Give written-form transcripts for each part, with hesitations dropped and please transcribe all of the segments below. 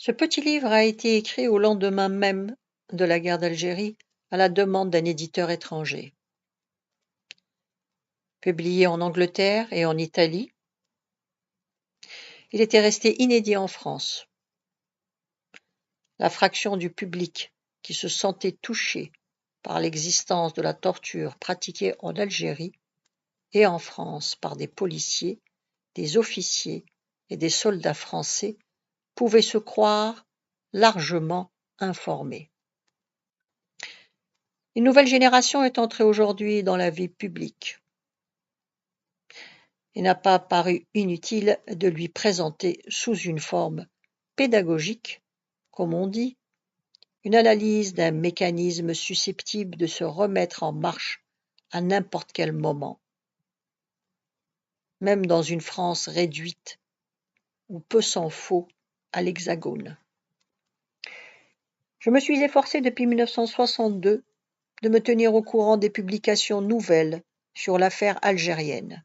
Ce petit livre a été écrit au lendemain même de la guerre d'Algérie à la demande d'un éditeur étranger. Publié en Angleterre et en Italie, il était resté inédit en France. La fraction du public qui se sentait touchée par l'existence de la torture pratiquée en Algérie et en France par des policiers, des officiers et des soldats français pouvait se croire largement informée. Une nouvelle génération est entrée aujourd'hui dans la vie publique. Il n'a pas paru inutile de lui présenter sous une forme pédagogique, comme on dit, une analyse d'un mécanisme susceptible de se remettre en marche à n'importe quel moment, même dans une France réduite où peu s'en faut à l'Hexagone. Je me suis efforcé depuis 1962 de me tenir au courant des publications nouvelles sur l'affaire algérienne,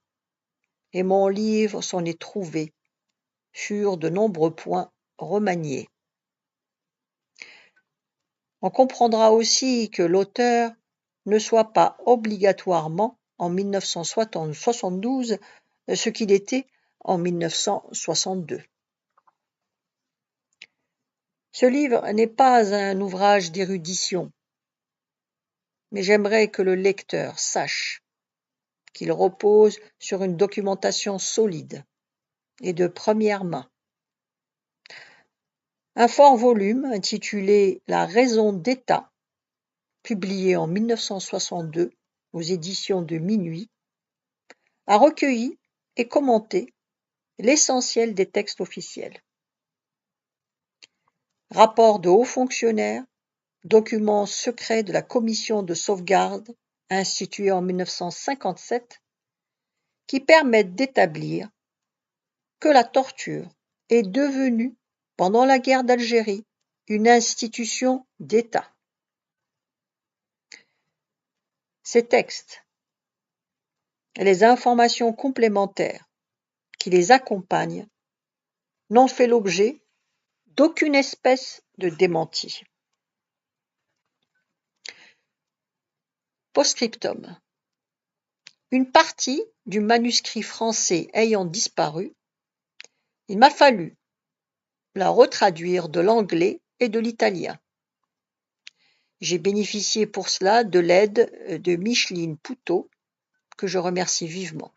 et mon livre s'en est trouvé, sur de nombreux points, remanié. On comprendra aussi que l'auteur ne soit pas obligatoirement en 1972 ce qu'il était en 1962. Ce livre n'est pas un ouvrage d'érudition, mais j'aimerais que le lecteur sache qu'il repose sur une documentation solide et de première main. Un fort volume intitulé La raison d'État, publié en 1962 aux éditions de Minuit, a recueilli et commenté l'essentiel des textes officiels. Rapports de hauts fonctionnaires, documents secrets de la Commission de sauvegarde instituée en 1957, qui permettent d'établir que la torture est devenue, pendant la guerre d'Algérie, une institution d'État. Ces textes et les informations complémentaires qui les accompagnent n'ont fait l'objet d'aucune espèce de démenti. Post-scriptum. Une partie du manuscrit français ayant disparu, il m'a fallu la retraduire de l'anglais et de l'italien. J'ai bénéficié pour cela de l'aide de Micheline Poutot, que je remercie vivement.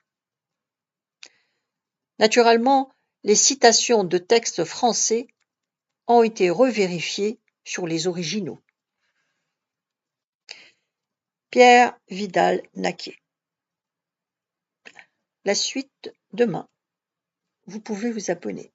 Naturellement, les citations de textes français ont été revérifiées sur les originaux. Pierre Vidal-Naquet. La suite demain. Vous pouvez vous abonner.